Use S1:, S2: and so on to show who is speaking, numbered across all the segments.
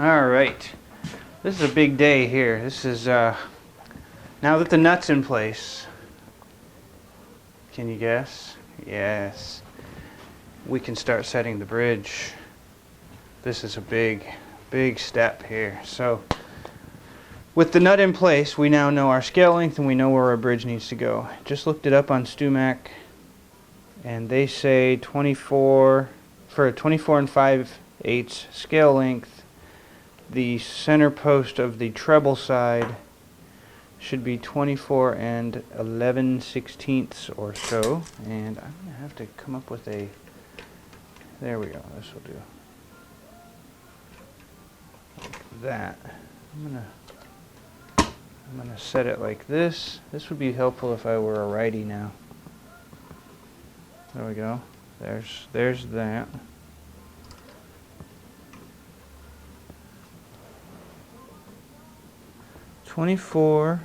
S1: Alright, this is a big day here. This is, now that the nut's in place, can you guess? Yes. We can start setting the bridge. This is a big step here. So, with the nut in place, we now know our scale length and we know where our bridge needs to go. Just looked it up on StuMac, and they say 24, for a 24 and 5/8 scale length, the center post of the treble side should be 24 and 11/16 or so. And I'm going to have to come up with a, there we go, this will do. Like that. I'm going to set it like this. This would be helpful if I were a righty now. There we go. There's that. .24,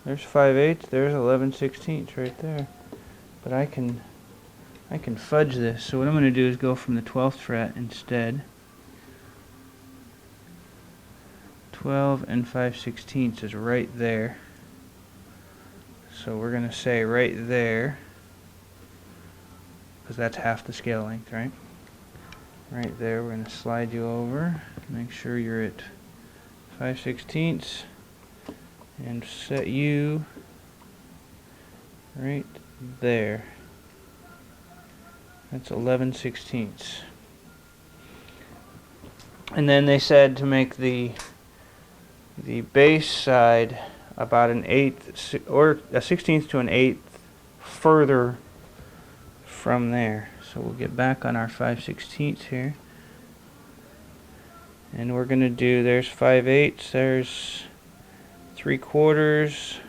S1: there's 5/8, there's 11/16 right there. But I can fudge this. So what I'm going to do is go from the 12th fret instead. 12 and 5/16 is right there. So we're going to say right there, because that's half the scale length, right? Right there, we're going to slide you over. Make sure you're at 5/16. And set you right there. That's 11/16. And then they said to make the base side about an 1/8 or a 1/16 to an 1/8 further from there. So we'll get back on our 5/16 here. And we're going to do, there's 5/8, there's 3/4.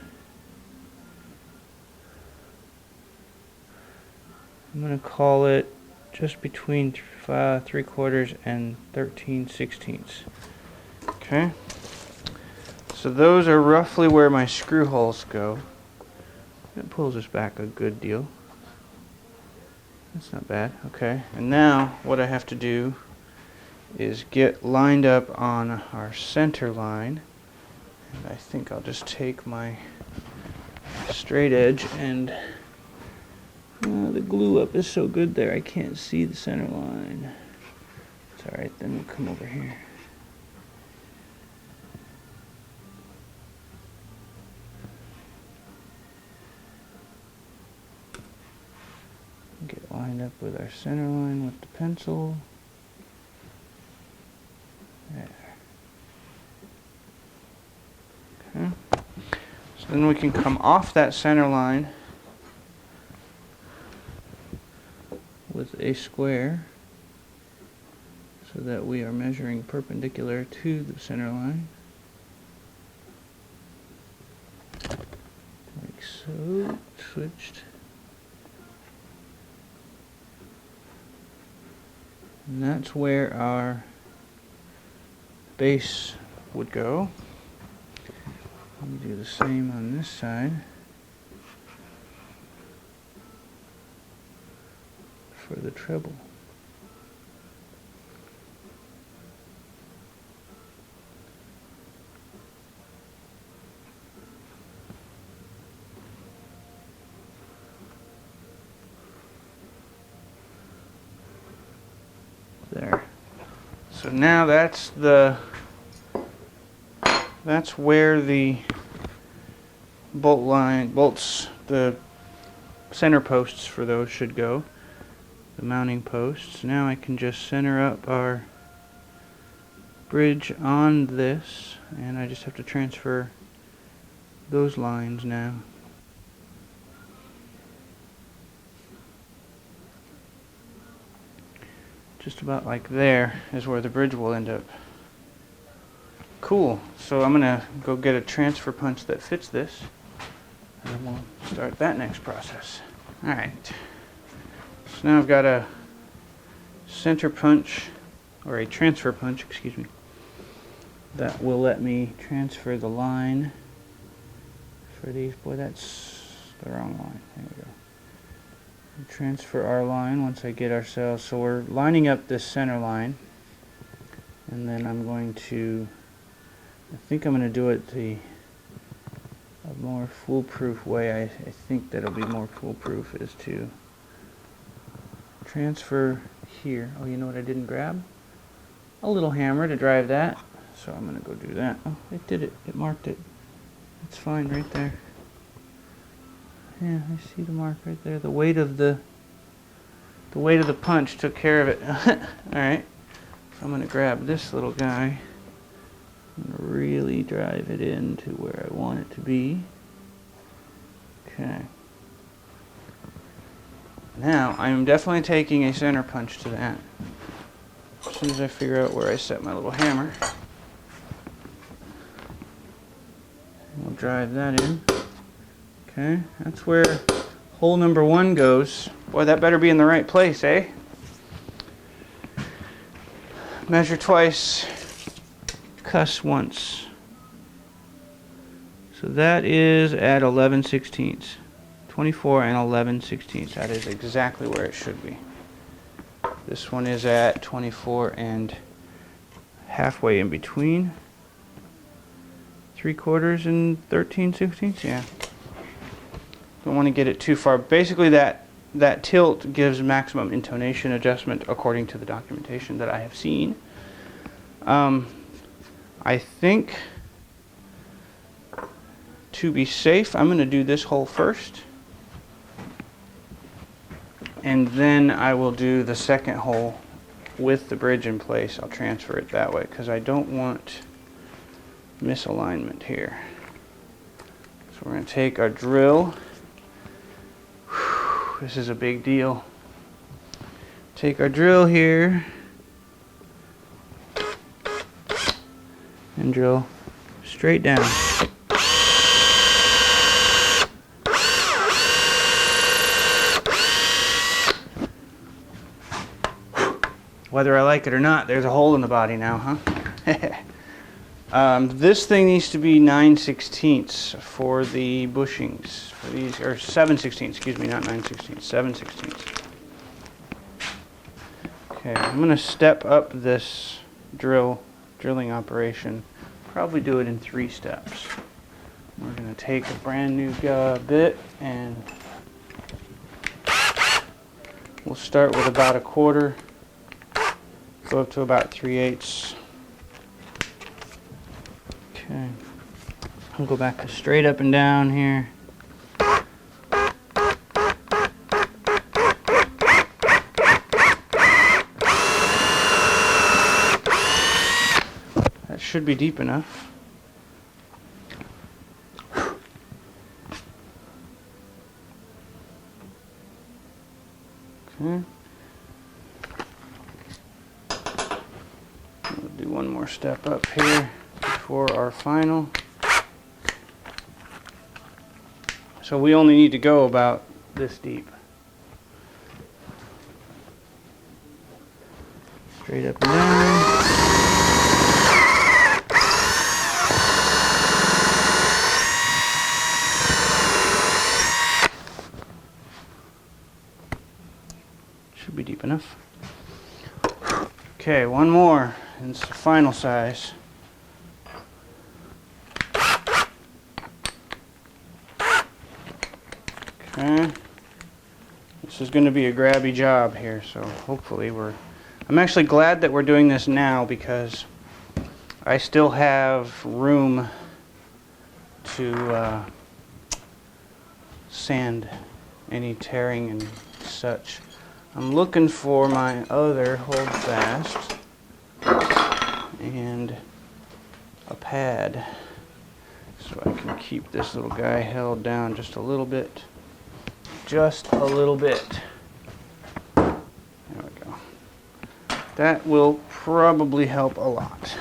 S1: I'm going to call it just between 3/4 and 13/16. Okay. So those are roughly where my screw holes go. It pulls us back a good deal. That's not bad. Okay. And now what I have to do is get lined up on our center line. And I think I'll just take my straight edge, and the glue up is so good there I can't see the center line. It's alright, then we'll come over here. Get lined up with our center line with the pencil. There. Okay. So then we can come off that center line with a square so that we are measuring perpendicular to the center line. Like so. Switched. And that's where our base would go. Let me do the same on this side for the treble. There. So now that's where the bolts, the center posts for those should go, the mounting posts. Now I can just center up our bridge on this, and I just have to transfer those lines now. Just about like there is where the bridge will end up. Cool. So I'm going to go get a transfer punch that fits this, and then we'll start that next process. Alright. So now I've got a center punch, or a transfer punch, excuse me, that will let me transfer the line for these. Boy, that's the wrong line. There we go. Transfer our line once I get ourselves, so we're lining up this center line, And then I'm going to, I think I'm going to do it a more foolproof way. I think that'll be more foolproof is to transfer here. Oh, you know what I didn't grab? A little hammer to drive that. So I'm going to go do that. Oh, it did it. It marked it. It's fine right there. Yeah, I see the mark right there. The weight of the punch took care of it. Alright. So I'm going to grab this little guy. I'm going to really drive it into where I want it to be. Okay. Now, I'm definitely taking a center punch to that. As soon as I figure out where I set my little hammer. We'll drive that in. Okay, that's where hole number 1 goes. Boy, that better be in the right place, eh? Measure twice, cuss once. So that is at 11/16. 24 and 11/16. That is exactly where it should be. This one is at 24 and halfway in between. 3/4 and 13/16. Yeah. Don't want to get it too far. Basically, that tilt gives maximum intonation adjustment according to the documentation that I have seen. I think to be safe, I'm going to do this hole first. And then I will do the second hole with the bridge in place. I'll transfer it that way because I don't want misalignment here. So we're going to take our drill. This is a big deal. Take our drill here and drill straight down. Whether I like it or not, there's a hole in the body now, huh? This thing needs to be 9/16 for the bushings. For these, or 7/16, excuse me, not 9/16, 7/16. Okay, I'm going to step up this drilling operation. Probably do it in 3 steps. We're going to take a brand new bit and we'll start with about 1/4. Go up to about 3/8. Okay. I'll go back to straight up and down here. That should be deep enough. Okay. We'll do one more step up here before our final. So we only need to go about this deep. Straight up and down. Should be deep enough. Okay, one more. And it's the final size. Okay. This is going to be a grabby job here, so hopefully I'm actually glad that we're doing this now because I still have room to sand any tearing and such. I'm looking for my other holdfast and a pad so I can keep this little guy held down just a little bit. Just a little bit. There we go. That will probably help a lot.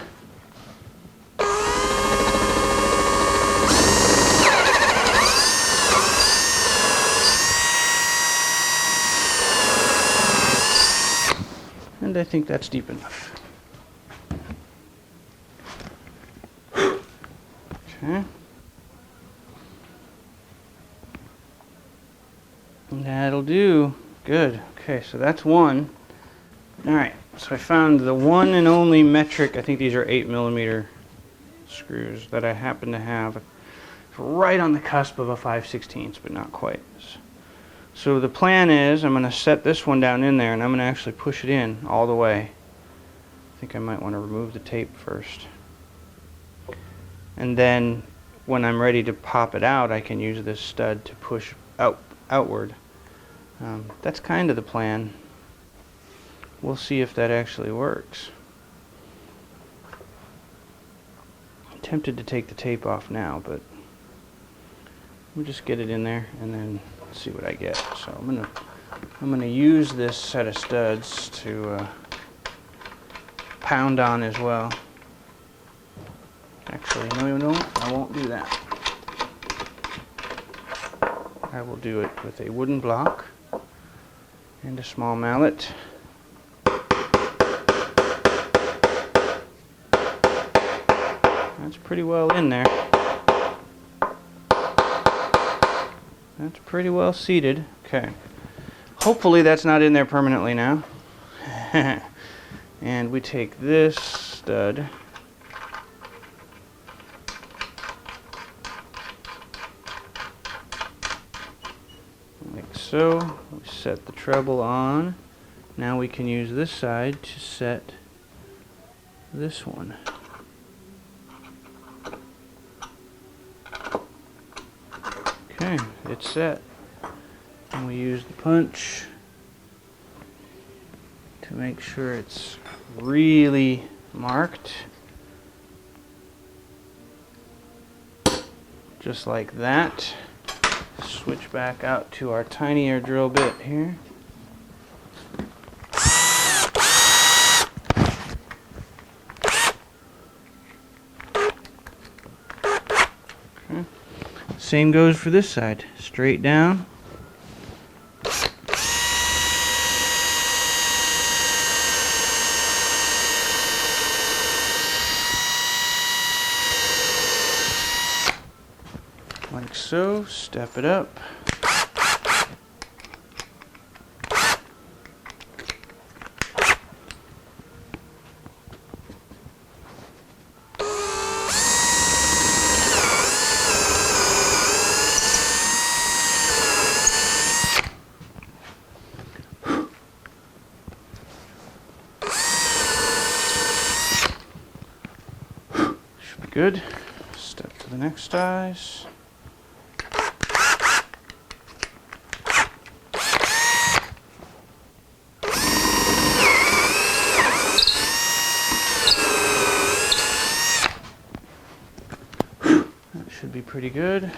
S1: And I think that's deep enough. Okay. That'll do. Good. Okay, so that's one. All right. So I found the one and only metric, I think these are 8mm screws that I happen to have right on the cusp of a 5/16, but not quite. So the plan is I'm going to set this one down in there and I'm going to actually push it in all the way. I think I might want to remove the tape first. And then when I'm ready to pop it out, I can use this stud to push outward. That's kind of the plan. We'll see if that actually works. I'm tempted to take the tape off now, but we'll just get it in there and then see what I get. So I'm gonna use this set of studs to pound on as well. Actually, no, I won't do that. I will do it with a wooden block and a small mallet. That's pretty well in there. That's pretty well seated. Okay. Hopefully that's not in there permanently now. And we take this stud. Like so. We set the treble on. Now we can use this side to set this one. Okay, it's set. And we use the punch to make sure it's really marked. Just like that. Switch back out to our tinier drill bit here. Okay. Same goes for this side. Straight down. Like so. Step it up. Should be good. Step to the next size. Should be pretty good.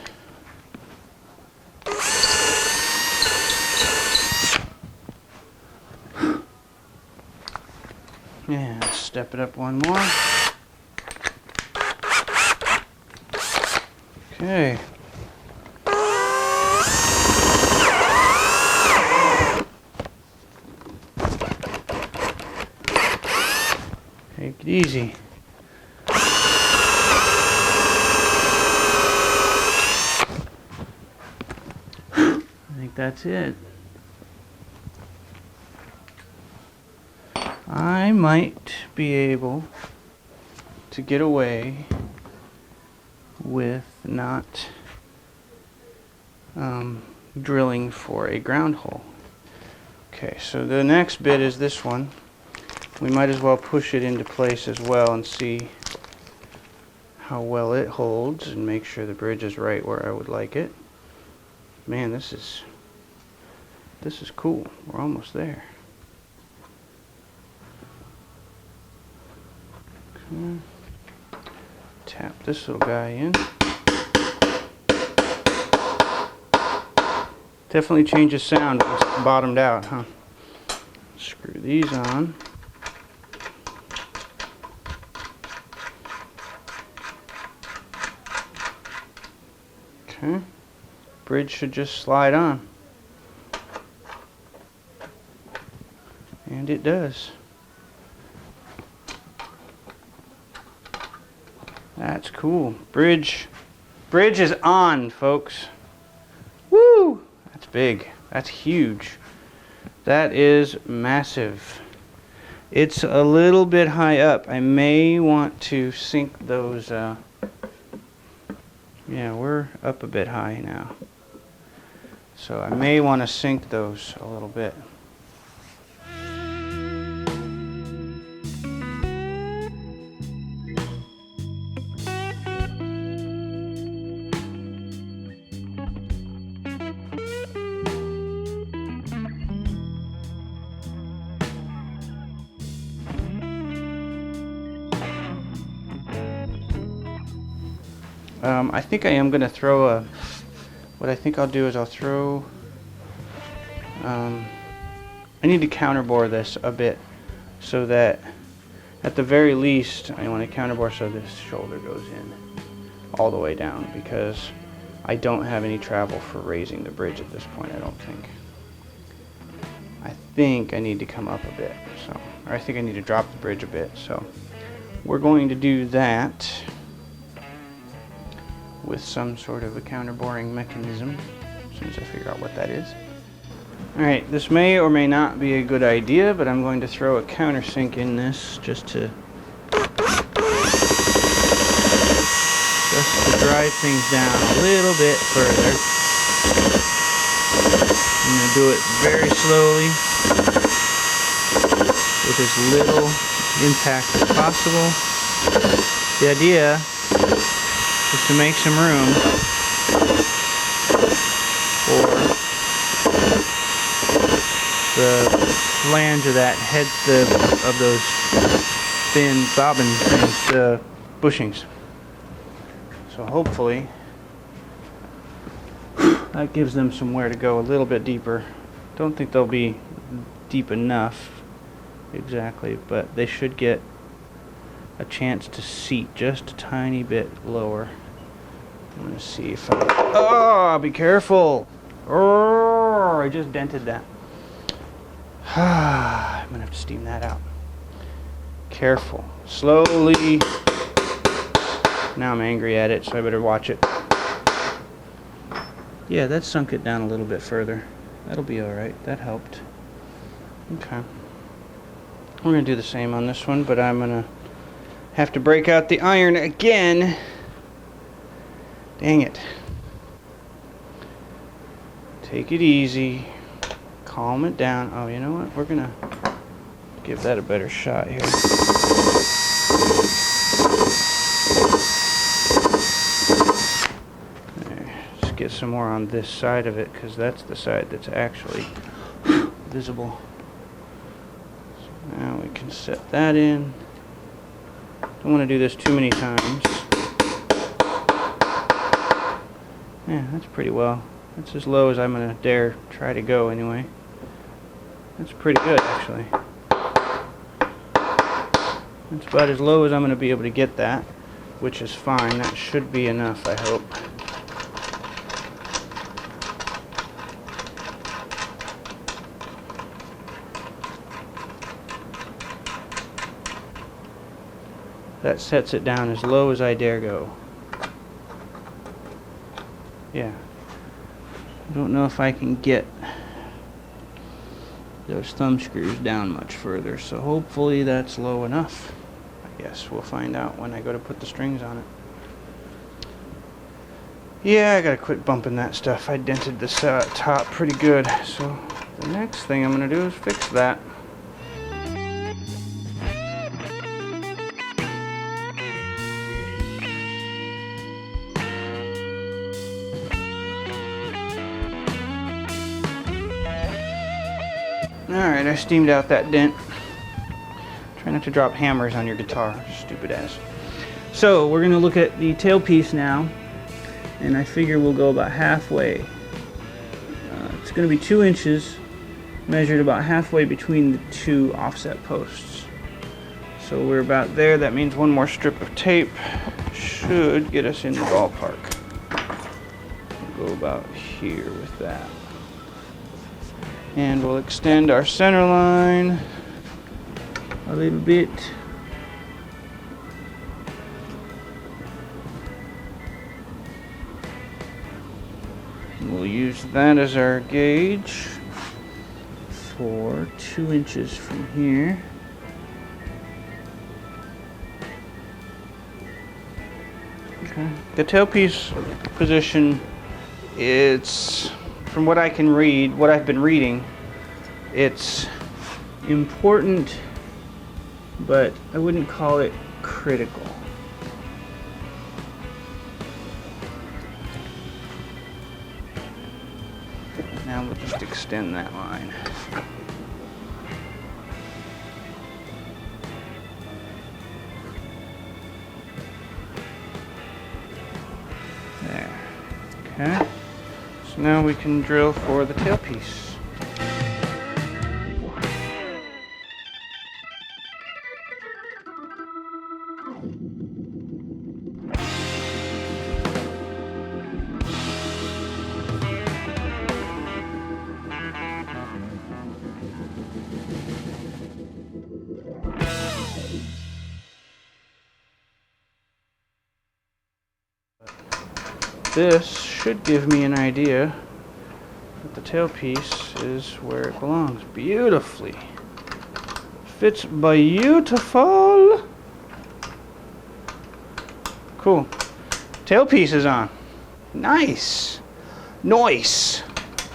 S1: Yeah, step it up one more. Okay. Take it easy. That's it. I might be able to get away with not drilling for a ground hole. Okay, so the next bit is this one. We might as well push it into place as well and see how well it holds and make sure the bridge is right where I would like it. Man, this is cool. We're almost there. Okay. Tap this little guy in. Definitely changes sound if it's bottomed out, huh? Screw these on. Okay. Bridge should just slide on. And it does. That's cool. Bridge is on, folks. Woo! That's big. That's huge. That is massive. It's a little bit high up. I may want to sink those, yeah, we're up a bit high now. So I may want to sink those a little bit. I think I am going to throw what I think I'll do is I'll throw, I need to counterbore this a bit so that at the very least I want to counterbore so this shoulder goes in all the way down, because I don't have any travel for raising the bridge at this point, I don't think. I think I need to come up a bit, so, or I think I need to drop the bridge a bit, so we're going to do that with some sort of a counterboring mechanism, as soon as I figure out what that is. Alright, this may or may not be a good idea, but I'm going to throw a countersink in this just to drive things down a little bit further. I'm going to do it very slowly with as little impact as possible. The idea is to make some room for the flange of that head of those thin bobbin things, the bushings. So hopefully that gives them somewhere to go a little bit deeper. Don't think they'll be deep enough exactly, but they should get a chance to seat just a tiny bit lower. I'm going to see if I... Oh, be careful! Oh, I just dented that. I'm going to have to steam that out. Careful. Slowly. Now I'm angry at it, so I better watch it. Yeah, that sunk it down a little bit further. That'll be alright. That helped. Okay. We're going to do the same on this one, but I'm going to have to break out the iron again. Dang it. Take it easy. Calm it down. Oh, you know what? We're going to give that a better shot here. There. Just get some more on this side of it, because that's the side that's actually visible. So now we can set that in. Don't want to do this too many times. Yeah, that's pretty well. That's as low as I'm going to dare try to go anyway. That's pretty good, actually. That's about as low as I'm going to be able to get that, which is fine. That should be enough, I hope. That sets it down as low as I dare go. Yeah. I don't know if I can get those thumb screws down much further, so hopefully that's low enough. I guess we'll find out when I go to put the strings on it. Yeah, I gotta quit bumping that stuff. I dented this top pretty good, so the next thing I'm gonna do is fix that. Alright, I steamed out that dent. Try not to drop hammers on your guitar, stupid ass. So, we're going to look at the tailpiece now, and I figure we'll go about halfway. It's going to be 2 inches, measured about halfway between the 2 offset posts. So we're about there. That means one more strip of tape should get us in the ballpark. We'll go about here with that. And we'll extend our center line a little bit. We'll use that as our gauge for 2 inches from here. Okay. The tailpiece position, it's, from what I can read, what I've been reading, it's important, but I wouldn't call it critical. Now we'll just extend that line. There. Okay. So now we can drill for the tailpiece. This should give me an idea that the tailpiece is where it belongs. Beautifully. Fits beautiful. Cool. Tailpiece is on. Nice. Nice.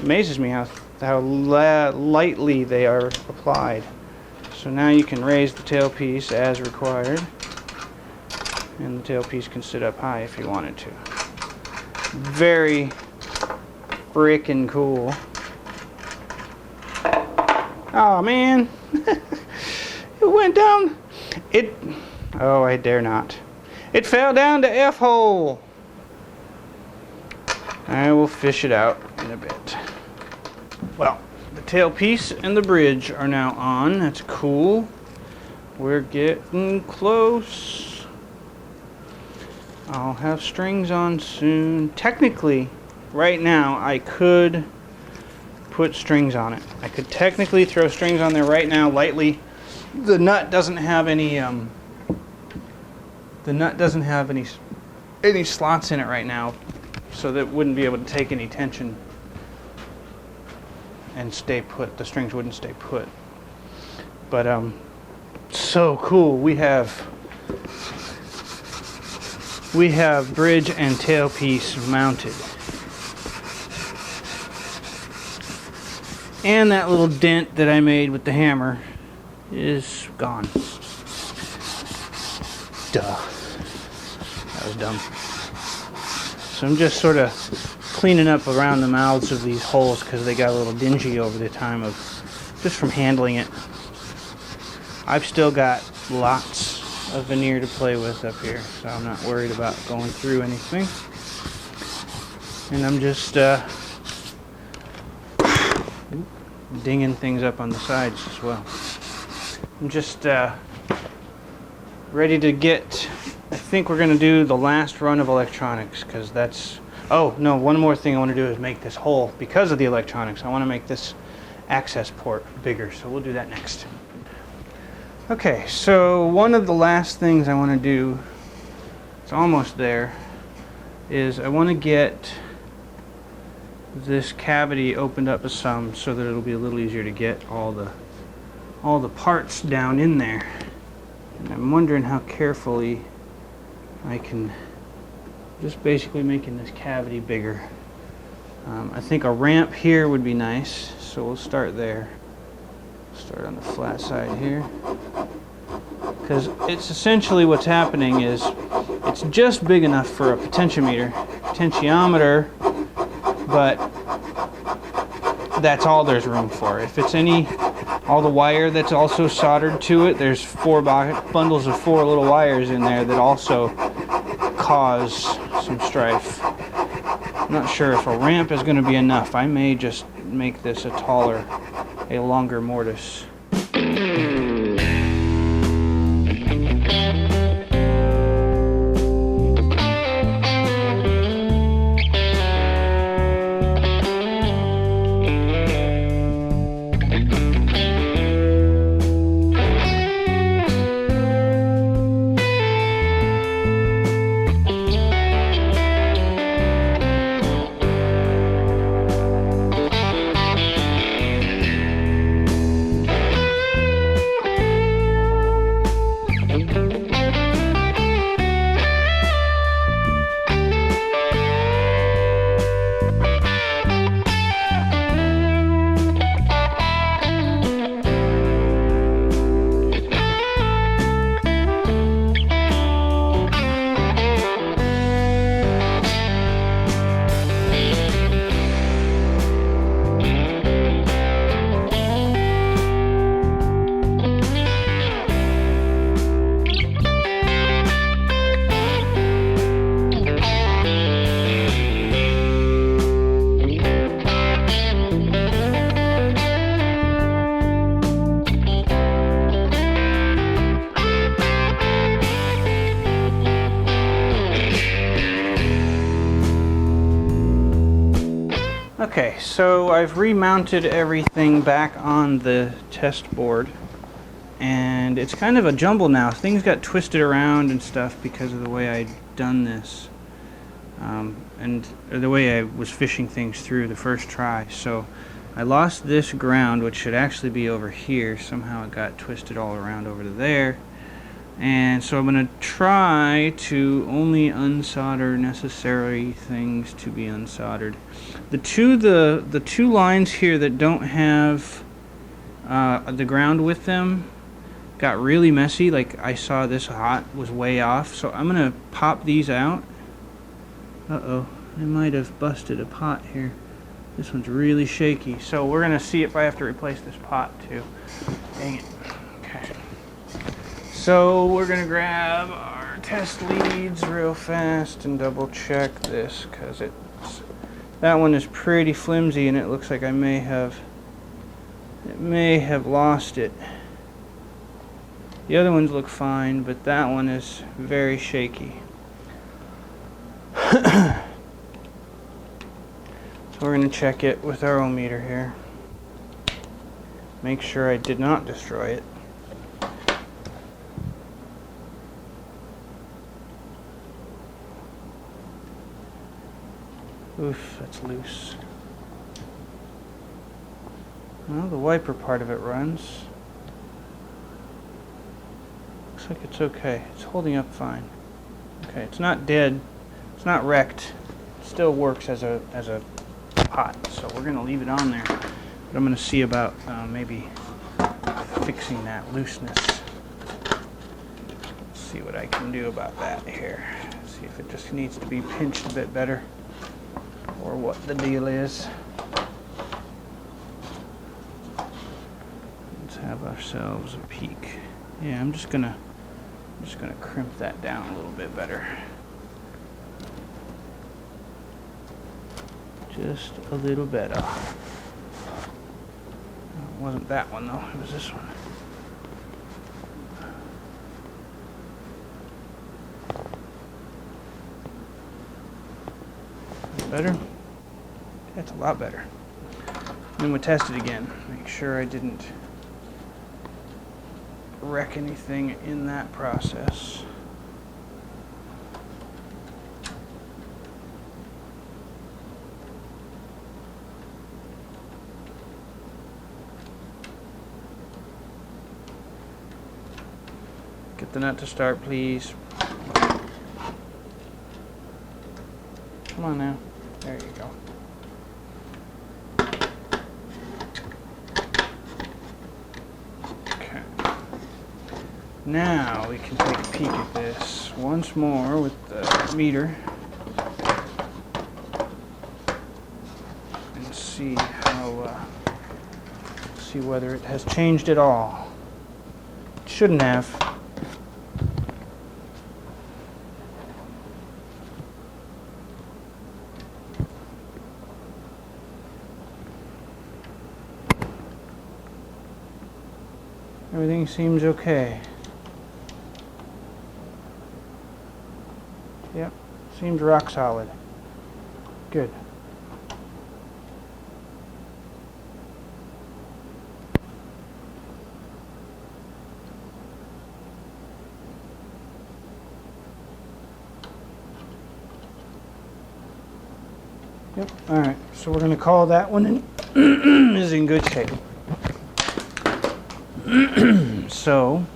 S1: Amazes me how lightly they are applied. So now you can raise the tailpiece as required. And the tailpiece can sit up high if you wanted to. Very frickin' cool. Oh man. It went down. Oh, I dare not. It fell down the F-hole. I will fish it out in a bit. Well, the tailpiece and the bridge are now on. That's cool. We're getting close. I'll have strings on soon. Technically, right now, I could put strings on it. I could technically throw strings on there right now, lightly. The nut doesn't have any. The nut doesn't have any slots in it right now, so that it wouldn't be able to take any tension and stay put. The strings wouldn't stay put. But so cool. We have bridge and tailpiece mounted. And that little dent that I made with the hammer is gone. Duh. That was dumb. So I'm just sort of cleaning up around the mouths of these holes because they got a little dingy over the time of just from handling it. I've still got lots of veneer to play with up here, so I'm not worried about going through anything. And I'm just dinging things up on the sides as well. I'm just ready to get, I think we're going to do the last run of electronics, because that's, oh no, one more thing I want to do is make this hole, because of the electronics, I want to make this access port bigger, so we'll do that next. Okay, so one of the last things I want to do, it's almost there, is I want to get this cavity opened up some so that it'll be a little easier to get all the parts down in there. And I'm wondering how carefully I can, just basically making this cavity bigger. I think a ramp here would be nice, so we'll start there. Start on the flat side here, because it's essentially what's happening is it's just big enough for a potentiometer, potentiometer, but that's all there's room for. If it's all the wire that's also soldered to it, there's 4 bundles of 4 little wires in there that also cause some strife. I'm not sure if a ramp is going to be enough. I may just make this a longer mortise. Okay, so I've remounted everything back on the test board, and it's kind of a jumble now. Things got twisted around and stuff because of the way I'd done this, and the way I was fishing things through the first try. So I lost this ground, which should actually be over here. Somehow it got twisted all around over to there. And so I'm going to try to only unsolder necessary things to be unsoldered. The two lines here that don't have the ground with them got really messy. Like I saw this hot was way off. So I'm going to pop these out. Uh-oh, I might have busted a pot here. This one's really shaky. So we're going to see if I have to replace this pot too. Dang it. Okay. So we're going to grab our test leads real fast and double check this, because that one is pretty flimsy and it looks like I may have lost it. The other ones look fine, but that one is very shaky. So we're going to check it with our ohmmeter here. Make sure I did not destroy it. Oof, that's loose. Well, the wiper part of it runs. Looks like it's okay. It's holding up fine. Okay, it's not dead. It's not wrecked. It still works as a pot. So we're going to leave it on there. But I'm going to see about maybe fixing that looseness. Let's see what I can do about that here. See if it just needs to be pinched a bit better, or what the deal is. Let's have ourselves a peek. Yeah, I'm just gonna crimp that down a little bit better. Just a little better. It wasn't that one though, it was this one. Better? That's a lot better. Then we'll test it again. Make sure I didn't wreck anything in that process. Get the nut to start, please. Come on now. There you go. Okay. Now we can take a peek at this once more with the meter and see how see whether it has changed at all. It shouldn't have. Everything seems okay. Yep, seems rock solid. Good. Yep, alright, so we're going to call that one in is in good shape. So,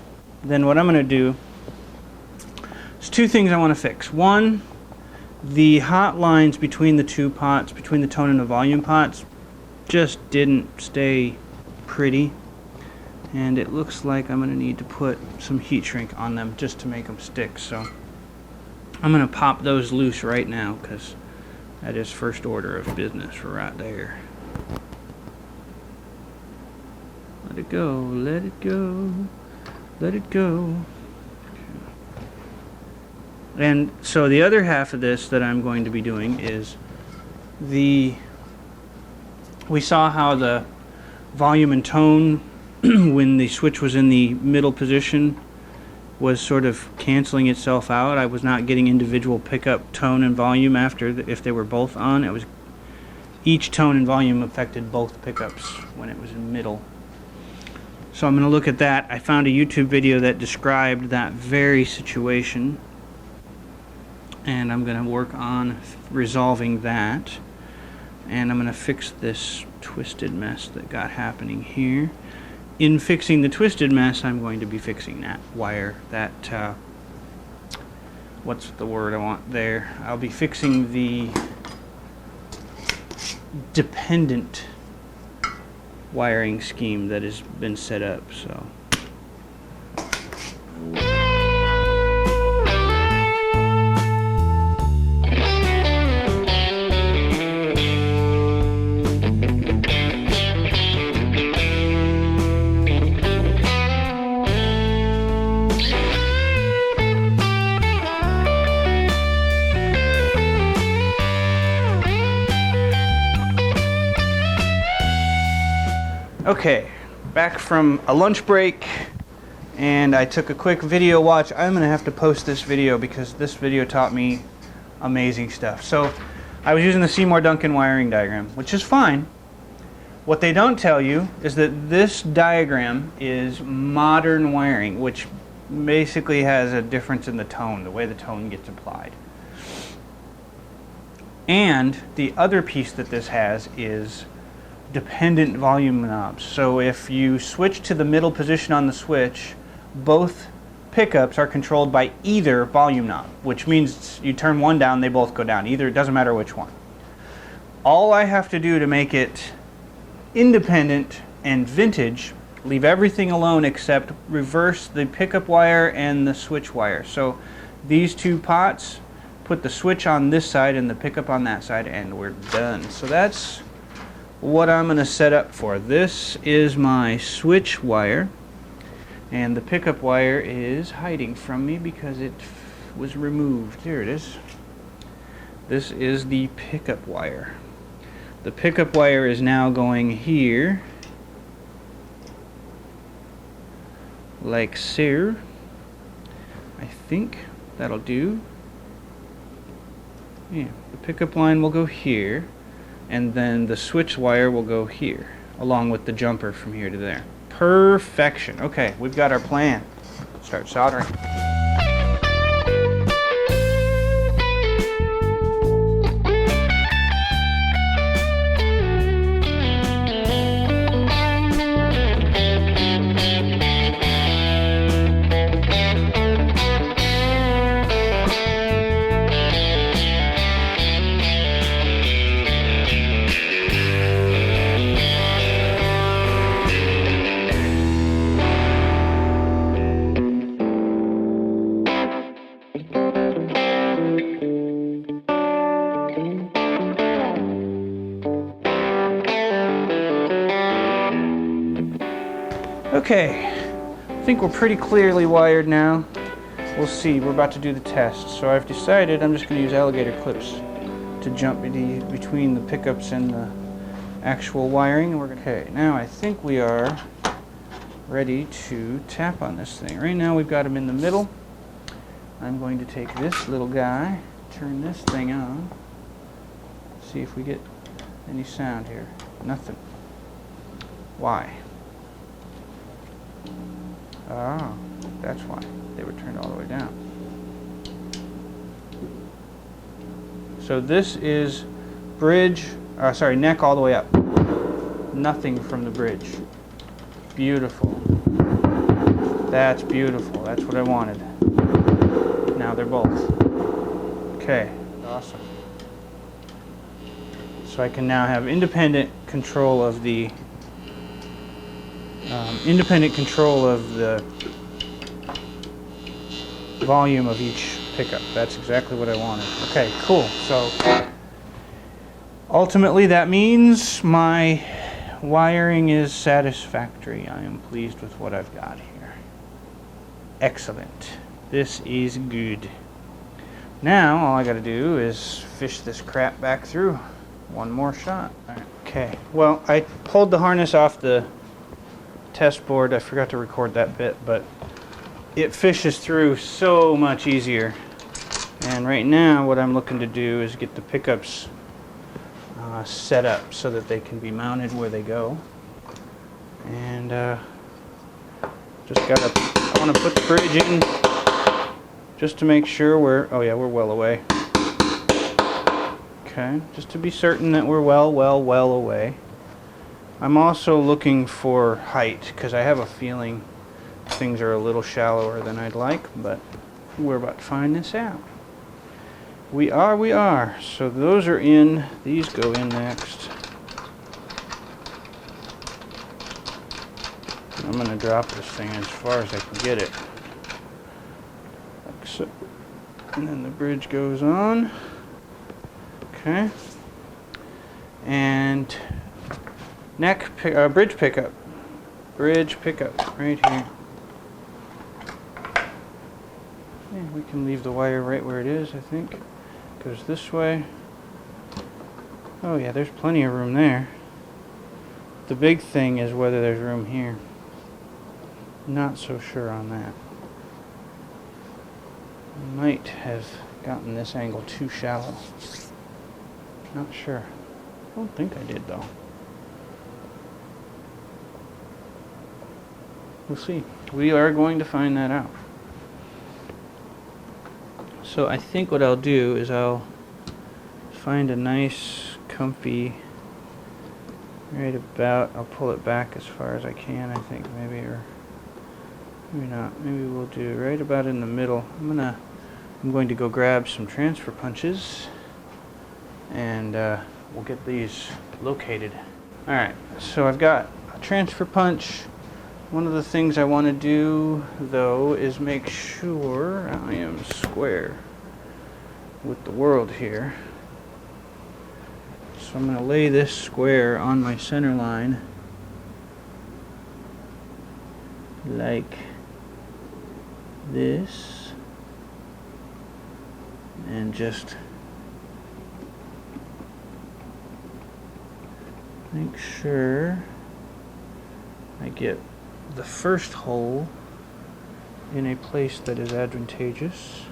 S1: then what I'm going to do is two things I want to fix. One, the hot lines between the two pots, between the tone and the volume pots, just didn't stay pretty. And it looks like I'm going to need to put some heat shrink on them just to make them stick. So, I'm going to pop those loose right now because that is first order of business right there. Let it go, let it go, let it go. Okay. And so the other half of this that I'm going to be doing is we saw how the volume and tone when the switch was in the middle position was sort of canceling itself out. I was not getting individual pickup tone and volume after if they were both on. It was each tone and volume affected both pickups when it was in middle. So I'm going to look at that. I found a YouTube video that described that very situation, and I'm going to work on resolving that, and I'm going to fix this twisted mess that got happening here. In fixing the twisted mess, I'm going to be fixing that wire, that what's the word I want there? I'll be fixing the dependent wiring scheme that has been set up. So okay, back from a lunch break, and I took a quick video watch. I'm going to have to post this video because this video taught me amazing stuff. So I was using the Seymour Duncan wiring diagram, which is fine. What they don't tell you is that this diagram is modern wiring, which basically has a difference in the tone, the way the tone gets applied. And the other piece that this has is dependent volume knobs. So if you switch to the middle position on the switch, both pickups are controlled by either volume knob, which means you turn one down, they both go down. Either, it doesn't matter which one. All I have to do to make it independent and vintage, leave everything alone except reverse the pickup wire and the switch wire. So these two pots, put the switch on this side and the pickup on that side, and we're done. So that's what I'm going to set up for. This is my switch wire, and the pickup wire is hiding from me because it was removed. Here it is. This is the pickup wire. The pickup wire is now going here, like so. I think that'll do. Yeah, the pickup line will go here, and then the switch wire will go here, along with the jumper from here to there. Perfection. Okay, we've got our plan. Start soldering. Okay, I think we're pretty clearly wired now. We'll see, we're about to do the test. So I've decided I'm just going to use alligator clips to jump between the pickups and the actual wiring. And okay, now I think we are ready to tap on this thing. Right now we've got them in the middle. I'm going to take this little guy, turn this thing on, see if we get any sound here. Nothing. Why? Ah, that's why. They were turned all the way down. So this is bridge, neck all the way up. Nothing from the bridge. Beautiful. That's beautiful. That's what I wanted. Now they're both. Okay, awesome. So I can now have independent control of the volume of each pickup. That's exactly what I wanted. Okay, cool. So ultimately that means my wiring is satisfactory. I am pleased with what I've got here. Excellent. This is good. Now all I got to do is fish this crap back through. One more shot. All right. Okay, well, I pulled the harness off the test board. I forgot to record that bit, but it fishes through so much easier. And right now what I'm looking to do is get the pickups set up so that they can be mounted where they go. And just I want to put the bridge in just to make sure we're well away. Okay, just to be certain that we're well away. I'm also looking for height because I have a feeling things are a little shallower than I'd like, but we're about to find this out. We are. So those are in. These go in next. I'm going to drop this thing as far as I can get it. Like so. And then the bridge goes on. Okay. And bridge pickup. Bridge pickup right here. Okay, we can leave the wire right where it is, I think. Goes this way. Oh yeah, there's plenty of room there. The big thing is whether there's room here. Not so sure on that. I might have gotten this angle too shallow. Not sure. I don't think I did though. We'll see. We are going to find that out. So I think what I'll do is I'll find a nice, comfy, right about, I'll pull it back as far as I can, I think, maybe, or maybe not. Maybe we'll do right about in the middle. I'm going to go grab some transfer punches, and we'll get these located. Alright, so I've got a transfer punch. One of the things I want to do, though, is make sure I am square with the world here. So I'm going to lay this square on my center line, like this, and just make sure I get the first hole in a place that is advantageous.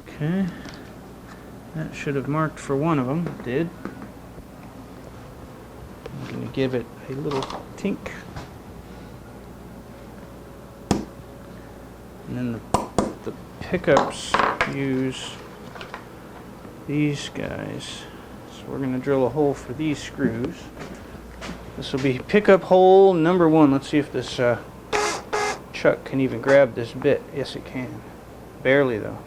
S1: Okay, that should have marked for one of them. It did. I'm going to give it a little tink. And then the pickups use these guys. So we're going to drill a hole for these screws. This will be pickup hole number 1. Let's see if this chuck can even grab this bit. Yes, it can. Barely, though.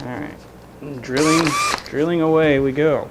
S1: Alright. Drilling away we go.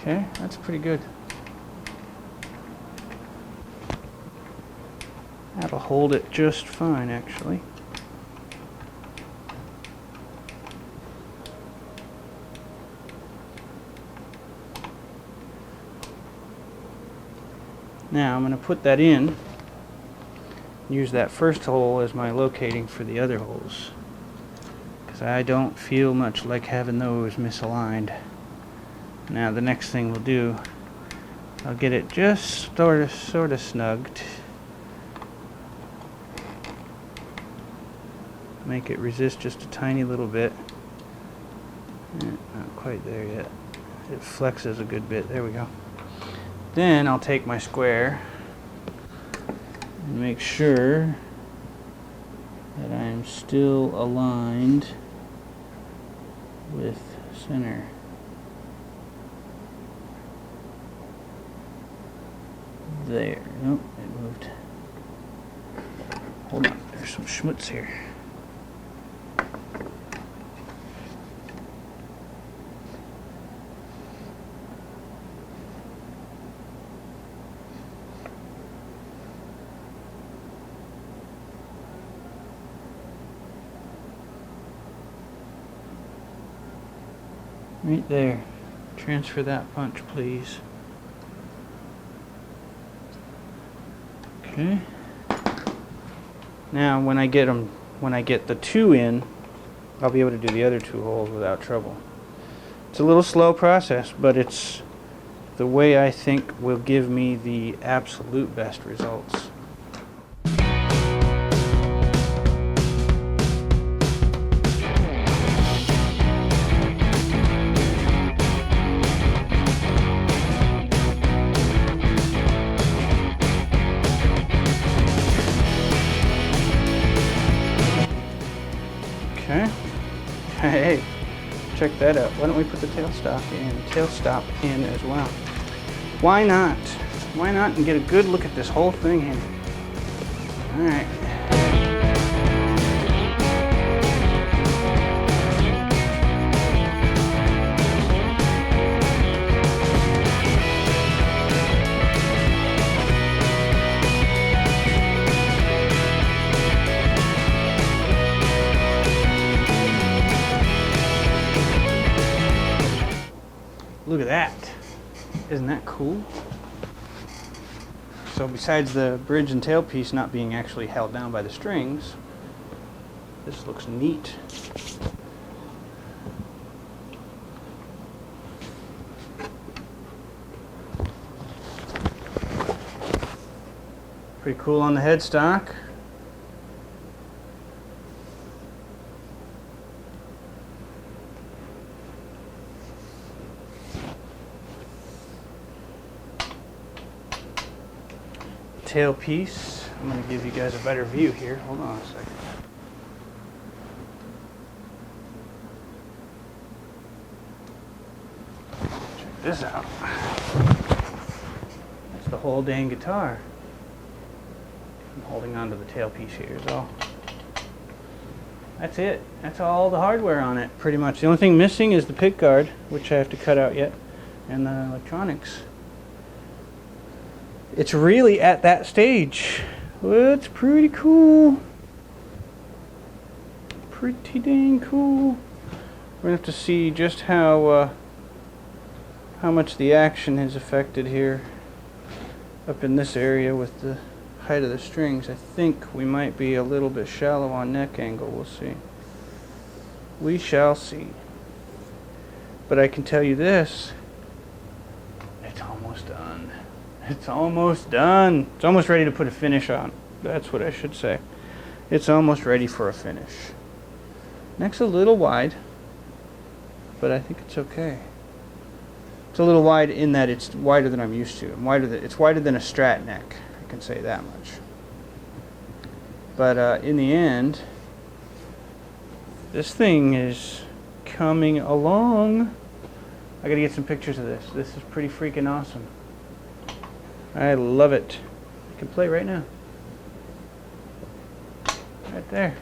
S1: Okay, that's pretty good. That'll hold it just fine, actually. Now I'm going to put that in, use that first hole as my locating for the other holes, because I don't feel much like having those misaligned. Now the next thing we'll do, I'll get it just sort of snugged. Make it resist just a tiny little bit. Not quite there yet. It flexes a good bit. There we go. Then I'll take my square and make sure that I'm still aligned with center. There. Nope, it moved. Hold on, there's some schmutz here. Right there. Transfer that punch, please. Okay. Now when I get the 2 in, I'll be able to do the other 2 holes without trouble. It's a little slow process, but it's the way I think will give me the absolute best results. Okay. Hey, check that out. Why don't we put the tailstop in as well? Why not? Why not and get a good look at this whole thing here? All right. Look at that. Isn't that cool? So besides the bridge and tailpiece not being actually held down by the strings, this looks neat. Pretty cool on the headstock. Tailpiece. I'm going to give you guys a better view here. Hold on a second. Check this out. That's the whole dang guitar. I'm holding on to the tailpiece here is all. That's it. That's all the hardware on it, pretty much. The only thing missing is the pick guard, which I have to cut out yet, and the electronics. It's really at that stage. Well, it's pretty cool. Pretty dang cool. We're gonna have to see just how much the action is affected here up in this area with the height of the strings. I think we might be a little bit shallow on neck angle. We'll see. We shall see. But I can tell you this. It's almost done. It's almost done. It's almost ready to put a finish on. That's what I should say. It's almost ready for a finish. Neck's a little wide, but I think it's okay. It's a little wide in that it's wider than I'm used to. It's wider than a Strat neck. I can say that much. But in the end, this thing is coming along. I gotta get some pictures of this. This is pretty freaking awesome. I love it. I can play right now. Right there.